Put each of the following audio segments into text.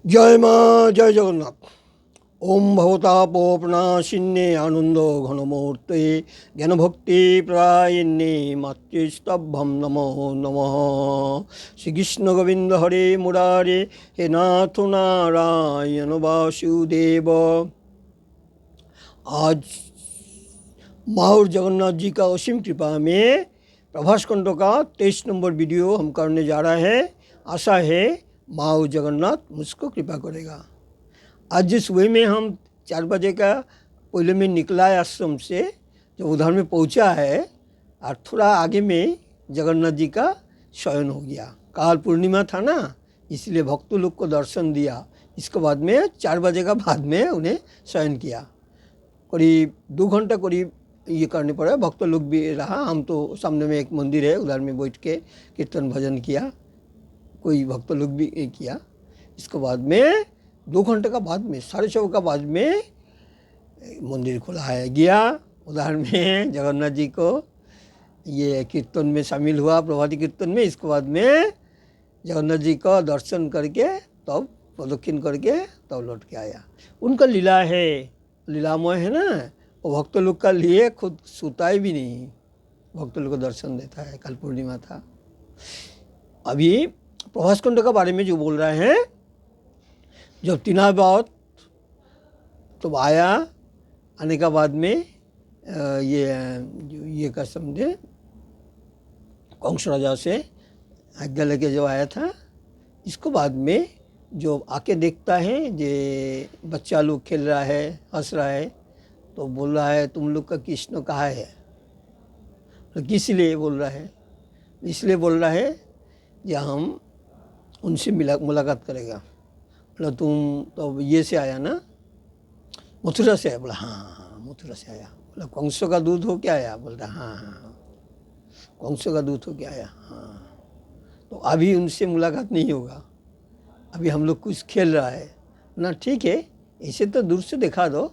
जय माँ जय जगन्नाथ। ओम भवतापोपनाशिन्ये आनंद घनमूर्ते ज्ञानभक्ति प्रदायिन्ये मातृस्तभ्यं नमो नमः। श्री कृष्ण गोविंद हरे मुरारे हे नाथ नारायण वासुदेव। आज माँ और जगन्नाथ जी का असीम कृपा में प्रभास खंड का 23 नंबर वीडियो हम करने जा रहे हैं। आशा है माँ और जगन्नाथ मुझको कृपा करेगा। आज जिस वे में हम 4 बजे का पहले में निकला है आश्रम से, जो उधर में पहुंचा है और थोड़ा आगे में जगन्नाथ जी का शयन हो गया। काल पूर्णिमा था ना, इसलिए भक्तों लोग को दर्शन दिया। इसके बाद में 4 बजे का बाद में उन्हें शयन किया। करीब 2 घंटा करीब ये करने पड़ा। भक्त लोग भी रहा, हम तो सामने में एक मंदिर है उधर में बैठ के कीर्तन भजन किया, कोई भक्त लोग भी किया। इसके बाद में 2 घंटे का बाद में 6:30 का बाद में मंदिर खुला है गया। उधर में जगन्नाथ जी को ये कीर्तन में शामिल हुआ, प्रभाती कीर्तन में। इसके बाद में जगन्नाथ जी का दर्शन करके तब प्रदक्षिण करके तब लौट के आया। उनका लीला है, लीलामय है ना। वो भक्त लोग का लिए खुद सोता ही भी नहीं, भक्त लोग को दर्शन देता है। कल पूर्णिमा था। अभी प्रभास कुंड के बारे में जो बोल रहे हैं, जब तीनावत तो आया, आने का बाद में ये का समझे कंस राजा से आज्ञा लेके जो आया था। इसको बाद में जो आके देखता है जे बच्चा लोग खेल रहा है, हंस रहा है, तो बोल रहा है तुम लोग का कृष्ण कहाँ है। तो किस लिए बोल रहा है? इसलिए बोल रहा है कि हम उनसे मुलाकात करेगा। बोला तुम तो ये से आया ना, मथुरा से आया। बोला हाँ हाँ मथुरा से आया। बोला कंस का दूध हो क्या आया? बोलता हाँ हाँ कंस का दूध हो क्या आया। हाँ तो अभी उनसे मुलाकात नहीं होगा, अभी हम लोग कुछ खेल रहा है ना। ठीक है, ऐसे तो दूर से दिखा दो।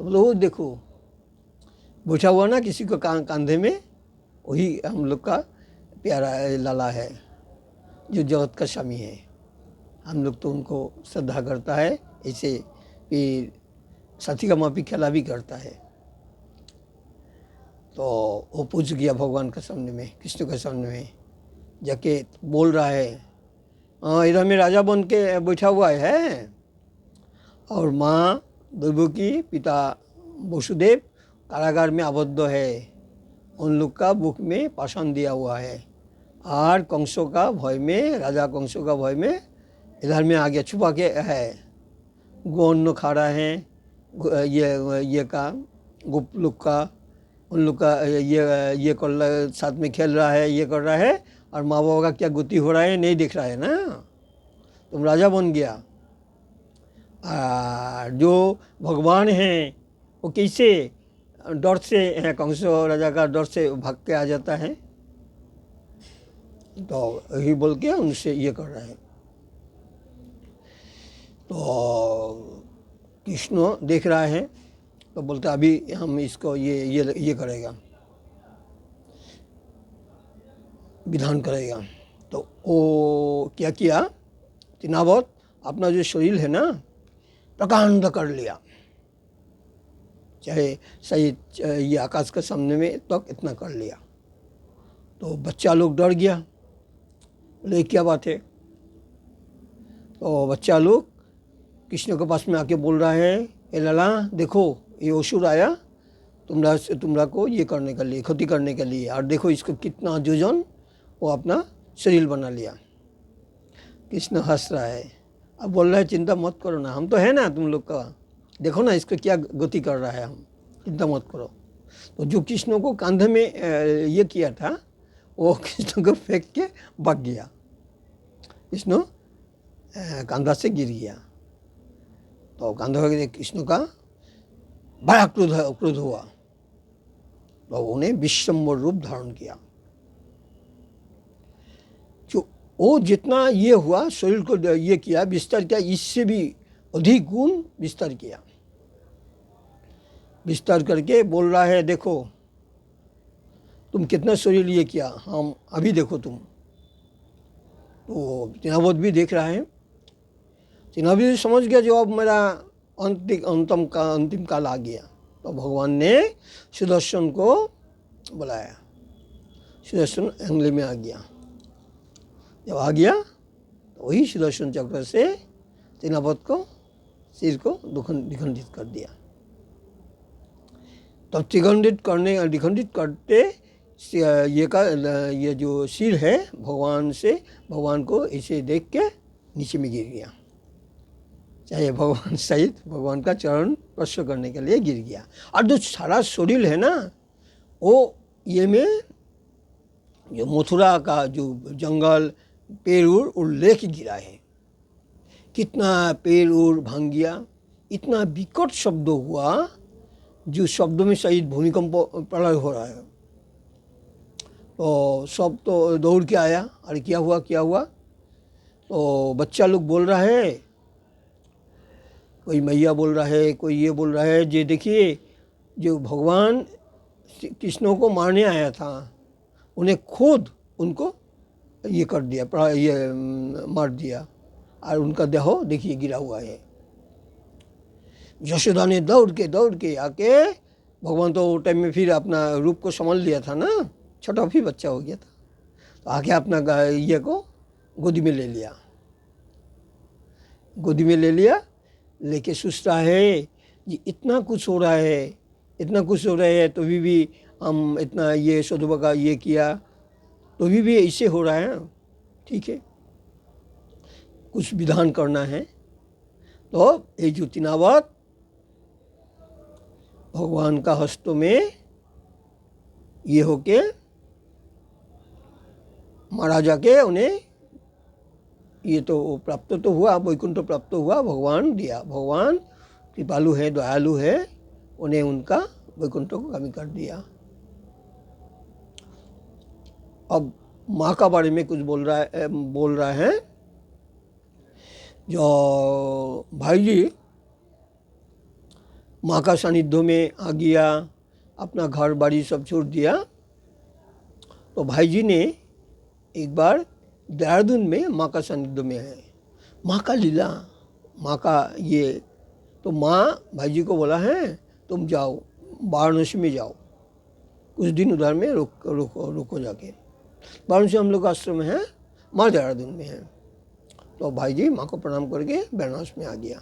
तो बोलो वो देखो बैठा हुआ ना किसी को कंधे में, वही हम लोग का प्यारा लाला है जो जगत का स्वामी है। हम लोग तो उनको श्रद्धा करता है, ऐसे फिर साथी का मापी खेला भी करता है। तो वो पूछ गया भगवान के सामने में, कृष्ण के सामने में जाके बोल रहा है हाँ इधर में राजा बन के बैठा हुआ है, और माँ देवकी पिता वसुदेव कारागार में आबद्ध है। उन लोग का बुक में पाषाण दिया हुआ है, और कंसों का भय में, राजा कंसों का भय में इधर में आ गया, छुपा के है। गोन्न खा रहा है, ये का गुप्त लोग का, उन लोग का ये कर रहा, साथ में खेल रहा है, ये कर रहा है। और माँ बाबा का क्या गति हो रहा है नहीं दिख रहा है ना। तुम राजा बन गया। जो भगवान हैं वो कैसे डर से, कंस राजा का डर से भाग के आ जाता है। तो यही बोल के उनसे ये कर रहा है। तो कृष्ण देख रहा है, तो बोलता अभी हम इसको ये करेगा, विधान करेगा। तो वो क्या किया, तीनावत अपना जो शरीर है ना प्रकांड कर लिया, चाहे सही ये आकाश के सामने में तक इतना कर लिया। तो बच्चा लोग डर गया, बोले क्या बात है। तो बच्चा लोग कृष्ण के पास में आके बोल रहा है ए लाला देखो ये असुर आया तुमरा को ये करने के लिए, क्षति करने के लिए, और देखो इसको कितना जोजन वो अपना शरीर बना लिया। कृष्ण हंस रहा है, अब बोल रहा है चिंता मत करो ना, हम तो है ना तुम लोग का, देखो ना इसको क्या गति कर रहा है, हम चिंता मत करो। तो जो कृष्ण को कंधे में ये किया था वो कृष्ण को फेंक के भाग गया। कृष्ण कंधा से गिर गया। तो कंधा के कृष्ण का बड़ा क्रोध हुआ, तो उन्हें विश्वम्भर रूप धारण किया। जो वो जितना ये हुआ शरीर को ये किया, विस्तार किया, इससे भी अधिक गुण विस्तार किया। विस्तार करके बोल रहा है देखो तुम कितना शरीर ये किया, हम अभी देखो तुम। तो तीनावत भी देख रहा है। तीना भी समझ गया जो अब मेरा अंतिम काल आ गया। तो भगवान ने सुदर्शन को बुलाया। सुदर्शन एंगले में आ गया। जब आ गया तो वही सुदर्शन चक्र से तीनापत को सिर को द्विखंडित कर दिया। तब द्विखंडित करते ये जो सिर है भगवान को इसे देख के नीचे में गिर गया। चाहे भगवान सहित भगवान का चरण स्पर्श करने के लिए गिर गया। और जो सारा शरीर है ना, वो ये में जो मथुरा का जो जंगल पेड़ उड़ लेके गिरा है। कितना पेड़ उड़ भांग गया, इतना विकट शब्द हुआ, जो शब्दों में सहित भूमिकंप प्रलय हो रहा है। तो सब तो दौड़ के आया, अरे क्या हुआ। तो बच्चा लोग बोल रहा है, कोई मैया बोल रहा है, कोई ये बोल रहा है, ये देखिए जो भगवान कृष्ण को मारने आया था, उन्हें खुद उनको ये कर दिया, ये मार दिया, और उनका देह देखिए गिरा हुआ है। यशोदा ने दौड़ के आके, भगवान तो टाइम में फिर अपना रूप को संभाल लिया था ना, छोटा भी बच्चा हो गया था, तो आके अपना ये को गोदी में ले लिया, लेके सोचता है कि इतना कुछ हो रहा है तो भी हम इतना ये सदुबा का ये किया तो भी ऐसे हो रहा है, ठीक है, कुछ विधान करना है। तो ये जो तीनावत भगवान का हस्तों में ये होके मारा जाके उन्हें ये तो प्राप्त तो हुआ, वैकुंठ प्राप्त हुआ, भगवान दिया। भगवान कृपालु है, दयालु है, उन्हें उनका वैकुंठ को कमी कर दिया। अब माँ का बारे में कुछ बोल रहा है जो भाई जी माँ का सानिध्य में आ गया, अपना घर बाड़ी सब छोड़ दिया। तो भाई जी ने एक बार देहरादून में माँ का सानिध्य में है, माँ का लीला, माँ का ये, तो माँ भाई जी को बोला है तुम जाओ वाराणसी में जाओ, कुछ दिन उधर में रुको जाके। वाराणसी हम लोग का आश्रम है, माँ देहरादून में है। तो भाई जी माँ को प्रणाम करके वाराणसी में आ गया।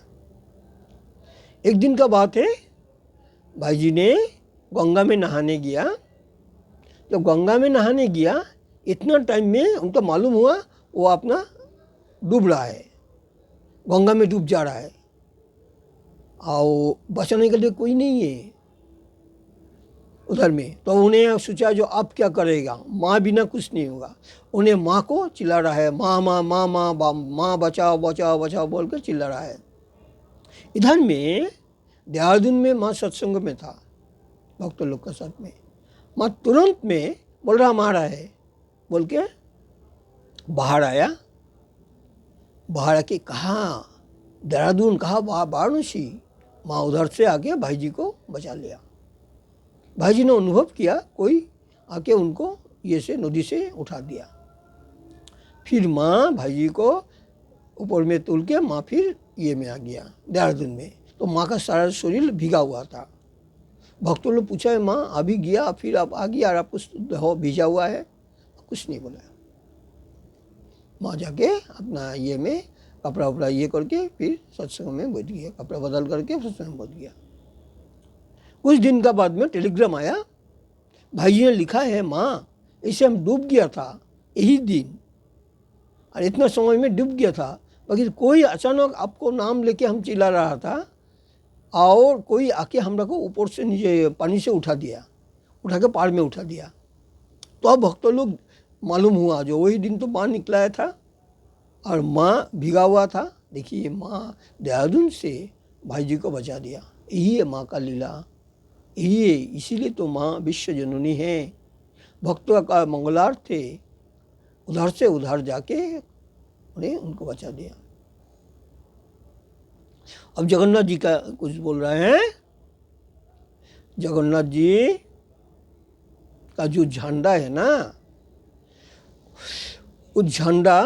एक दिन का बात है, भाई जी ने गंगा में नहाने गया। जब गंगा में नहाने गया, इतना टाइम में उनको मालूम हुआ वो अपना डूब रहा है, गंगा में डूब जा रहा है, और बचाने के लिए कोई नहीं है उधर में। तो उन्हें सोचा जो अब क्या करेगा, माँ बिना कुछ नहीं होगा। उन्हें माँ को चिल्ला रहा है, माँ माँ माँ माँ माँ बचाओ बचाओ बचाओ बोल कर चिल्ला रहा है। इधर में देहरादून में माँ सत्संग में था भक्त लोग के साथ में। माँ तुरंत में बोल रहा माँ रहा है बोल के बाहर आया। बाहर आके कहा देहरादून, कहा वाराणसी। माँ उधर से आके भाई जी को बचा लिया। भाई जी ने अनुभव किया कोई आके उनको ये से नदी से उठा दिया। फिर माँ भाई जी को ऊपर में तुल के माँ फिर ये में आ गया देहरादून में। तो माँ का सारा शरीर भीगा हुआ था। भक्तों ने पूछा है माँ अभी गया फिर आप आ गया और आप कुछ भीजा हुआ है? कुछ नहीं बोला। माँ जाके अपना ये में कपड़ा वपड़ा ये करके फिर सत्संग में बैठ गया, कपड़ा बदल करके सत्संग में बैठ गया। कुछ दिन का बाद में टेलीग्राम आया, भाई जी ने लिखा है माँ ऐसे हम डूब गया था यही दिन, और इतना समय में डूब गया था, बाकी कोई अचानक आपको नाम लेके हम चिल्ला रहा था और कोई आके हम लोग को ऊपर से नीचे पानी से उठा दिया, उठा के पार में उठा दिया। तो अब भक्तों लोग मालूम हुआ जो वही दिन तो माँ निकलाया था और माँ भीगा हुआ था। देखिए माँ देहरादून से भाई जी को बचा दिया। यही है माँ का लीला, यही है, इसीलिए तो माँ विश्व जननी है। भक्तों का मंगलार्थ थे, उधर से उधर जाके उन्हें उनको बचा दिया। अब जगन्नाथ जी का कुछ बोल रहे हैं। जगन्नाथ जी का जो झंडा है ना, उस झंडा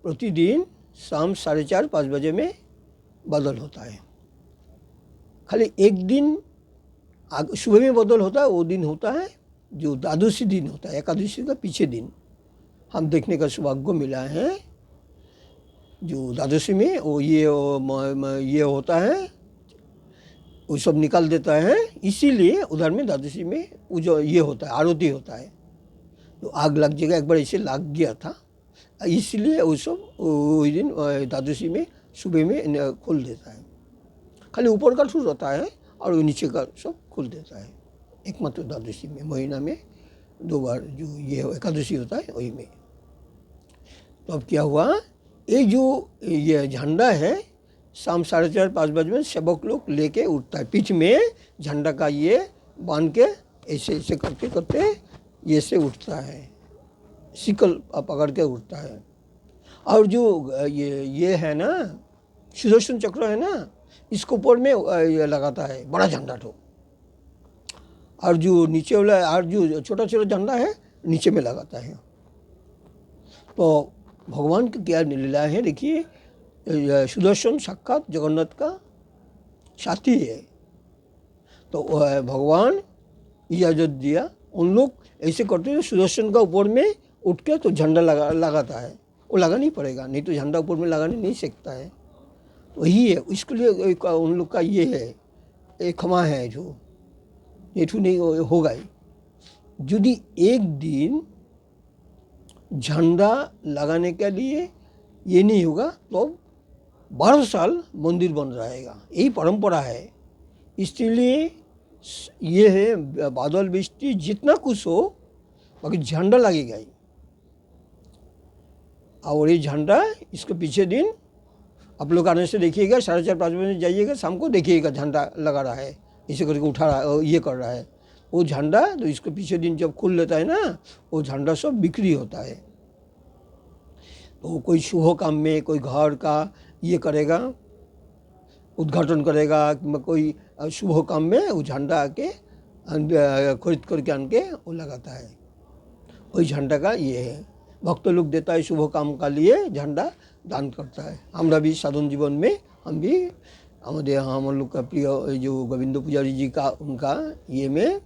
प्रतिदिन शाम 4:30-5 बजे में बदल होता है। खाली एक दिन सुबह में बदल होता है, वो दिन होता है जो द्वादशी दिन होता है, एकादशी का पीछे दिन हम देखने का सौभाग्य मिला है। जो द्वादशी में वो ये होता है, वो सब निकाल देता है, इसीलिए उधर में द्वादशी में वो जो ये होता है आरती होता है, तो आग लग जाएगा, एक बार ऐसे लग गया था, इसलिए वो सब वही दिन द्वादशी में सुबह में खोल देता है। खाली ऊपर का ठूस होता है और नीचे का सब खोल देता है, एकमात्र द्वादशी में, महीना में 2 बार जो ये एकादशी होता है वही में। तो अब क्या हुआ, ये जो ये झंडा है शाम 4:30-5 बजे में सेवक लोग लेके उठता है, पीठ में झंडा का ये बांध के ऐसे ऐसे करते करते ये से उठता है, सिकल पकड़ के उठता है। और जो ये है ना सुदर्शन चक्र है ना, इसको ऊपर में ये लगाता है बड़ा झंडा ठो, और जो नीचे वाला और जो छोटा छोटा झंडा है नीचे में लगाता है। तो भगवान की क्या लीला है देखिए, सुदर्शन साक्षात जगन्नाथ का साथी है, तो भगवान इजाज़त दिया, उन लोग ऐसे करते हैं सुदर्शन का ऊपर में उठ के तो झंडा लगाता है, वो लगा नहीं पड़ेगा, नहीं तो झंडा ऊपर में लगाने नहीं सकता है, वही है इसके लिए उन लोग का ये है, एक क्षमा है जो एठू नहीं होगा ही। यदि एक दिन झंडा लगाने के लिए ये नहीं होगा तो 12 साल मंदिर बन रहेगा, यही परंपरा है। इसलिए ये है बादल बिस्ती जितना कुछ हो बाकी झंडा लगेगा ही। और ये झंडा इसके पीछे दिन आप लोग आने से देखिएगा, 4:30-5 बजे जाइएगा, शाम को देखिएगा झंडा लगा रहा है, इसे करके उठा रहा है, ये कर रहा है वो झंडा। तो इसके पीछे दिन जब खुल लेता है ना, वो झंडा सब बिक्री होता है। तो कोई शुभ काम में, कोई घर का ये करेगा, उद्घाटन करेगा, कोई शुभ काम में वो झंडा आके खरीद करके आन के वो लगाता है, वही झंडा का ये है। भक्त लोग देता है शुभ काम का लिए झंडा दान करता है। हमरा भी साधारण जीवन में हम भी हम लोग का प्रिय जो गोविंद पुजारी जी का उनका ये में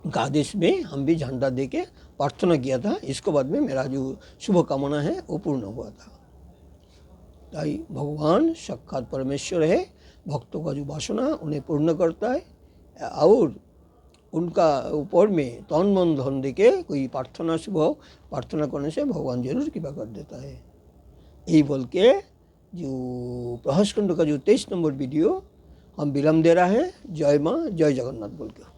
उनका आदेश में हम भी झंडा दे के प्रार्थना किया था, इसके बाद में मेरा जो शुभ कामना है वो पूर्ण हुआ था। ताई भगवान साक्षात परमेश्वर है, भक्तों का जो वासना उन्हें पूर्ण करता है और उनका ऊपर में तन मन धन दे के कोई प्रार्थना शुभ प्रार्थना करने से भगवान जरूर कृपा कर देता है। यही बोल के जो प्रहसखंड का जो 23 नंबर वीडियो हम विराम दे रहा है। जय माँ, जय जगन्नाथ बोल के।